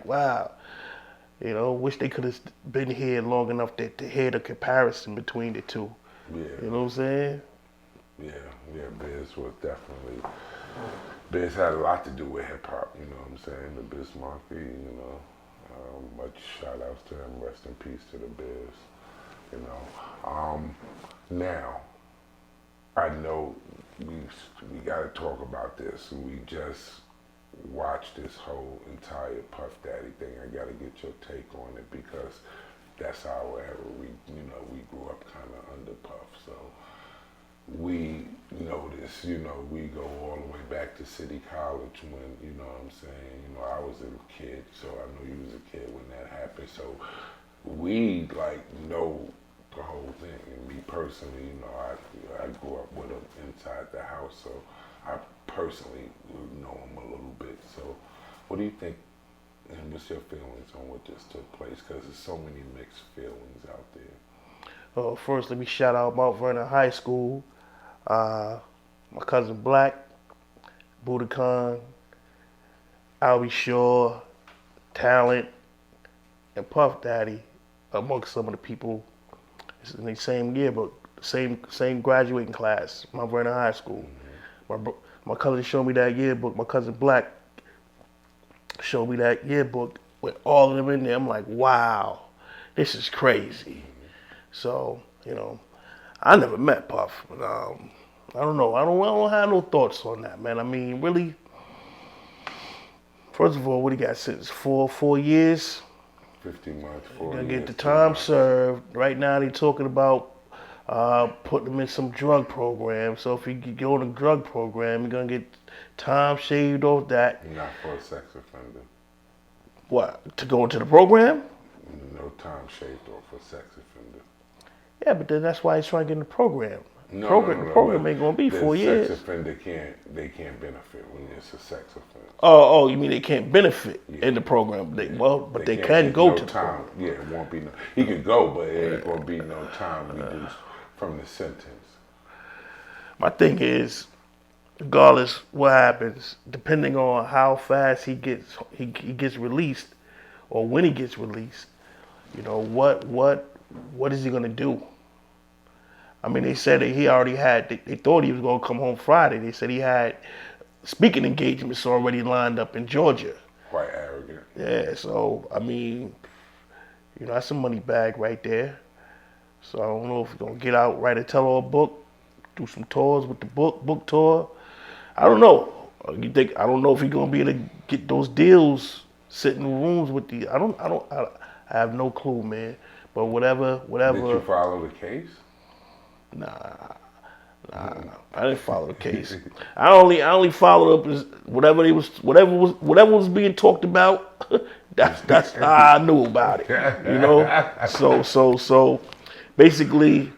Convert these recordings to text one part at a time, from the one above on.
wow. You know, wish they could have been here long enough to hear the comparison between the two. Yeah. You know what I'm saying? Yeah, Biz was definitely, Biz had a lot to do with hip hop, you know what I'm saying? The Biz Markie, you know, much shout outs to him, rest in peace to the Biz, you know. Now, I know we got to talk about this. We just watched this whole entire Puff Daddy thing. I got to get your take on it because that's our era. We grew up kind of under Puff, so we notice, we go all the way back to City College when, you know what I'm saying, I was a kid, so I know you was a kid when that happened. So we know the whole thing. And me personally, I grew up with him inside the house, so I personally know him a little bit. So what do you think, and what's your feelings on what just took place? Because there's so many mixed feelings out there. First, let me shout out Mount Vernon High School. My cousin Black, Budokan, Albie Shaw, Talent, and Puff Daddy, amongst some of the people in the same yearbook, same graduating class, Mount Vernon High School. Mm-hmm. My cousin showed me that yearbook. My cousin Black showed me that yearbook with all of them in there. I'm like, wow, this is crazy. So, I never met Puff, but I don't know. I don't have no thoughts on that, man. I mean, really, first of all, what he got sentenced for? 4 years? 15 months, 4 years. Gonna get the time served. Right now, they talking about putting him in some drug program. So if he go on a drug program, he's gonna get time shaved off that. Not for a sex offender. What? To go into the program? No time shaved off for a sex offender. Yeah, but then that's why he's trying to get in the program. No, the program ain't gonna be 4 years. Sex offender can't benefit when it's a sex offense. Oh, you mean they can't benefit in the program? They can go to the time. program. Yeah, it won't be no. He could go, but it ain't gonna be no time reduced from the sentence. My thing is, regardless what happens, depending on how fast he gets released, or when he gets released, what is he gonna do? I mean, they said that he already had. They thought he was gonna come home Friday. They said he had speaking engagements already lined up in Georgia. Quite arrogant. Yeah, so I mean, that's a money bag right there. So I don't know if he's gonna get out, write a tell-all book, do some tours with the book tour. I don't know. I don't know if he's gonna be able to get those deals, sit in the rooms with the. I have no clue, man. But whatever. Did you follow the case? Nah, I didn't follow the case. I only followed up whatever was being talked about. That's how I knew about it. So basically,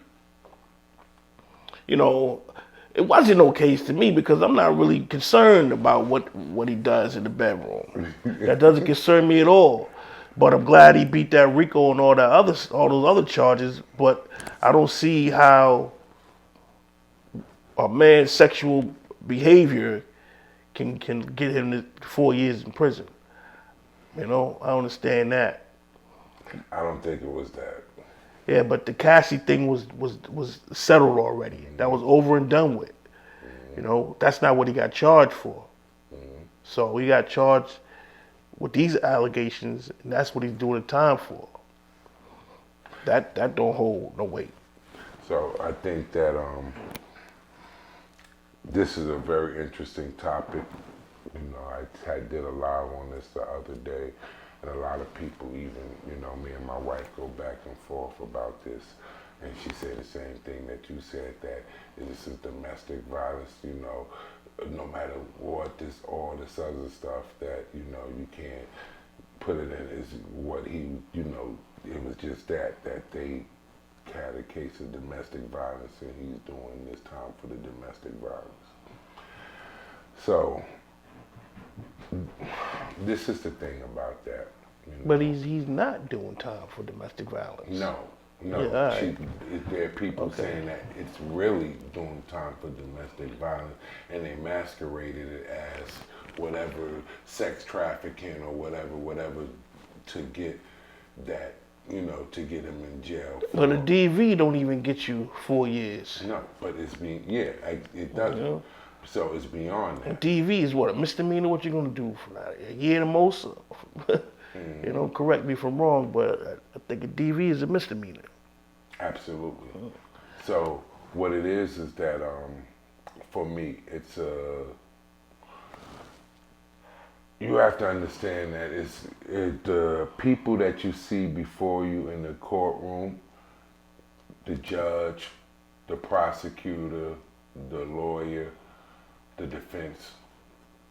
it wasn't no case to me because I'm not really concerned about what he does in the bedroom. That doesn't concern me at all. But I'm glad he beat that RICO and all those other charges. But I don't see how a man's sexual behavior can get him to 4 years in prison. I don't understand that. I don't think it was that. Yeah, but the Cassie thing was settled already. Mm-hmm. That was over and done with. Mm-hmm. That's not what he got charged for. Mm-hmm. So he got charged with these allegations, and that's what he's doing the time for. That don't hold no weight. So I think that this is a very interesting topic. I did a live on this the other day, and a lot of people, even me and my wife, go back and forth about this. And she said the same thing that you said, that this is domestic violence. No matter what, all this other stuff that, you can't put it in is what he, it was just that they had a case of domestic violence and he's doing this time for the domestic violence. So, this is the thing about that. But he's not doing time for domestic violence. No. Yeah, there are people saying that it's really doing time for domestic violence, and they masqueraded it as whatever sex trafficking or whatever to get that, you know, to get him in jail. But a DV don't even get you 4 years. No, but it's it doesn't. Yeah. So it's beyond that. DV is what, a misdemeanor? What you gonna do for that? A year the most? You know, correct me if I'm wrong, but I think a DV is a misdemeanor. Absolutely. So what it is that for me, it's you have to understand that it's the people that you see before you in the courtroom, the judge, the prosecutor, the lawyer, the defense.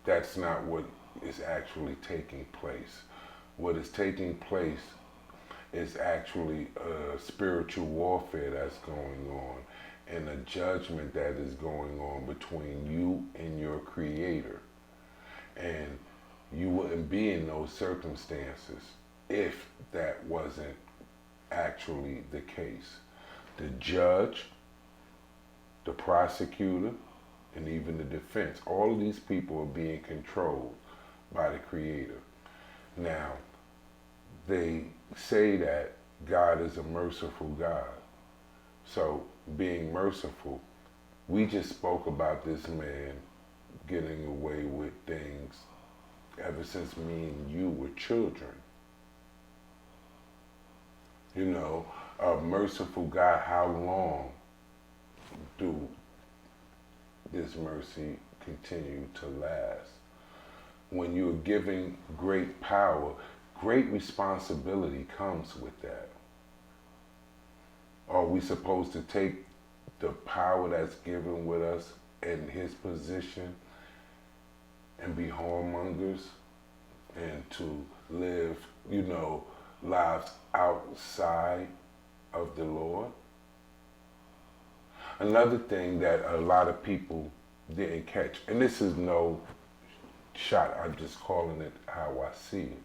That's not what is actually taking place. What is taking place is actually a spiritual warfare that's going on and a judgment that is going on between you and your creator. And you wouldn't be in those circumstances if that wasn't actually the case. The judge, the prosecutor, and even the defense, all of these people are being controlled by the creator. Now, they say that God is a merciful God. So, being merciful, we just spoke about this man getting away with things ever since me and you were children. You know, a merciful God, how long do this mercy continue to last? When you're giving great power, great responsibility comes with that. Are we supposed to take the power that's given with us in his position and be whoremongers and to live, you know, lives outside of the Lord? Another thing that a lot of people didn't catch, and this is no shot, I'm just calling it how I see it.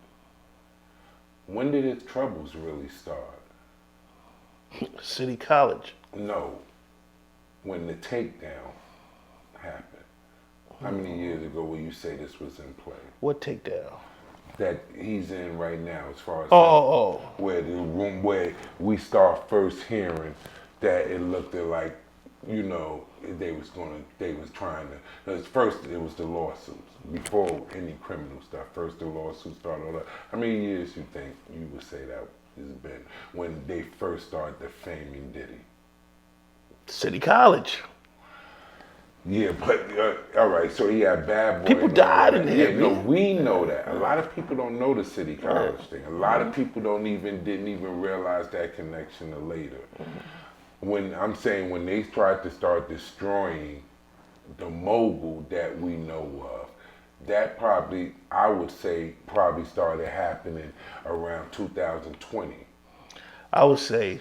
When did his troubles really start? City College. No, when the takedown happened. How many years ago will you say this was in play? What takedown? That he's in right now, as far as where the room where we start first hearing that it looked like, you know, they was trying to. Cause first it was the lawsuits before any criminal stuff. First the lawsuits started. All that. How many years you think you would say that has been when they first started defaming Diddy? City College. Yeah, but all right. So he had bad boy. People died in here. Yeah, no, we know that. A lot of people don't know the City College thing. A lot of people didn't even realize that connection till later. When I'm saying when they tried to start destroying the mogul that we know of, that probably, I would say, probably started happening around 2020. I would say